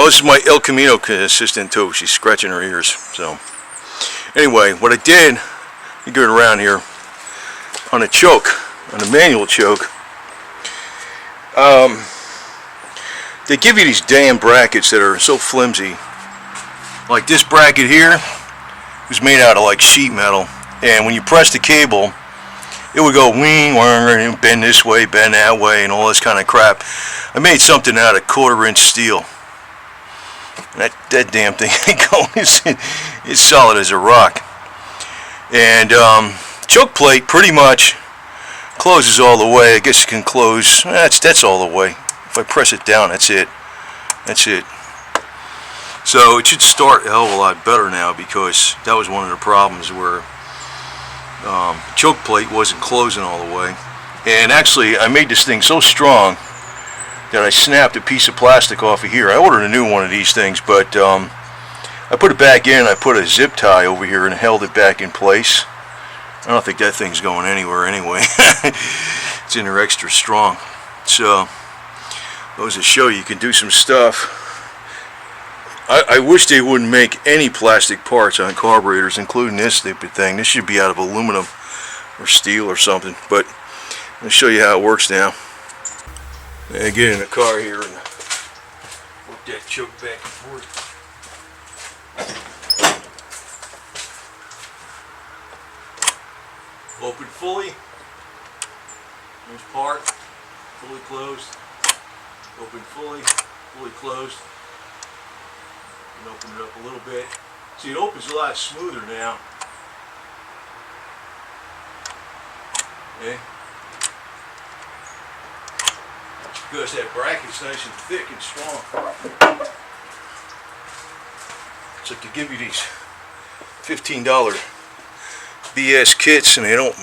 Oh, this is my El Camino assistant too. She's scratching her ears. So, anyway, what I did, let me get it around here, on a choke, on a manual choke, they give you these damn brackets that are so flimsy. Like this bracket here was made out of like sheet metal, and when you press the cable, it would go wing, and bend this way, bend that way, and all this kind of crap. I made something out of 1/4-inch steel. That damn thing ain't going. It's solid as a rock. And choke plate pretty much closes all the way. I guess it can close. That's all the way. If I press it down, that's it. That's it. So it should start a hell of a lot better now, because that was one of the problems where the choke plate wasn't closing all the way. And actually, I made this thing so strong that I snapped a piece of plastic off of here. I ordered a new one of these things, but I put it back in. I put a zip tie over here and held it back in place. I don't think that thing's going anywhere anyway. It's in there extra strong. So, goes to show you can do some stuff. I wish they wouldn't make any plastic parts on carburetors, including this stupid thing. This should be out of aluminum or steel or something. But I'll show you how it works now. I get in the car here and work that choke back and forth. Open fully. There's part. Fully closed. Open fully. Fully closed. And open it up a little bit. See, it opens a lot smoother now. Okay. Because that bracket's nice and thick and strong. It's like they give you these $15 BS kits and they don't.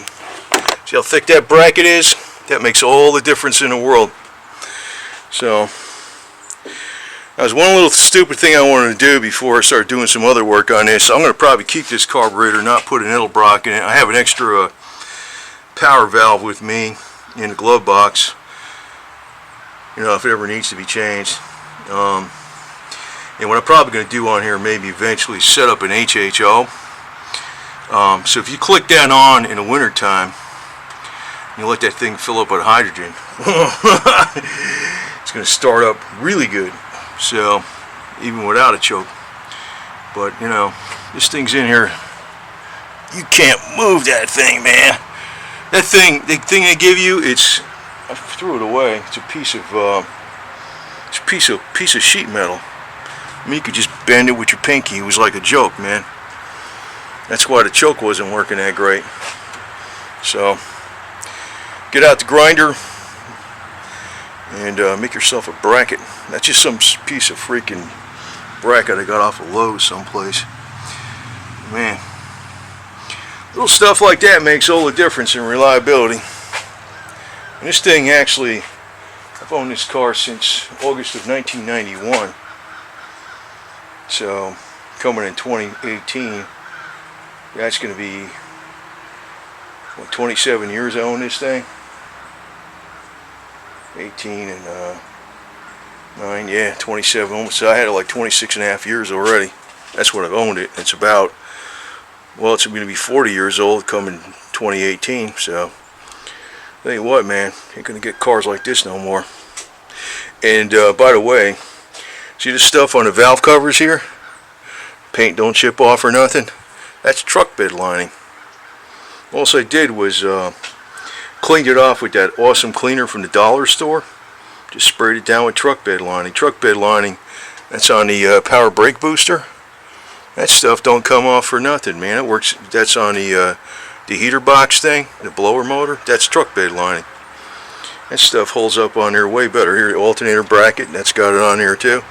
See how thick that bracket is? That makes all the difference in the world. So, that was one little stupid thing I wanted to do before I start doing some other work on this. I'm going to probably keep this carburetor, not put an Edelbrock in it. I have an extra power valve with me in the glove box. You know, if it ever needs to be changed. And what I'm probably going to do on here, maybe eventually set up an HHO. So if you click that on in the winter time, you let that thing fill up with hydrogen. It's going to start up really good. So even without a choke. But you know, this thing's in here. You can't move that thing, man. That thing, the thing they give you, I threw it away. It's a piece of sheet metal. I mean, you could just bend it with your pinky. It was like a joke, man. That's why the choke wasn't working that great. So, get out the grinder and make yourself a bracket. That's just some piece of freaking bracket I got off of Lowe's someplace. Man, little stuff like that makes all the difference in reliability. And this thing actually, I've owned this car since August of 1991. So, coming in 2018, that's going to be, what, 27 years I own this thing? 18 and 9, yeah, 27, almost. So I had it like 26 and a half years already. That's what I've owned it. It's about, well, it's going to be 40 years old coming 2018, so. Tell you what, man, ain't gonna get cars like this no more. And by the way, see this stuff on the valve covers here? Paint don't chip off or nothing. That's truck bed lining. All I did was cleaned it off with that awesome cleaner from the dollar store. Just sprayed it down with truck bed lining. Truck bed lining, that's on the power brake booster. That stuff don't come off for nothing, man. It works. That's on the heater box thing, the blower motor. That's truck bed lining. That stuff holds up on there way better. Here, the alternator bracket, that's got it on there too.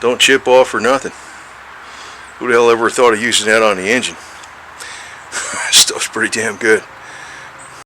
Don't chip off or nothing. Who the hell ever thought of using that on the engine? Stuff's pretty damn good.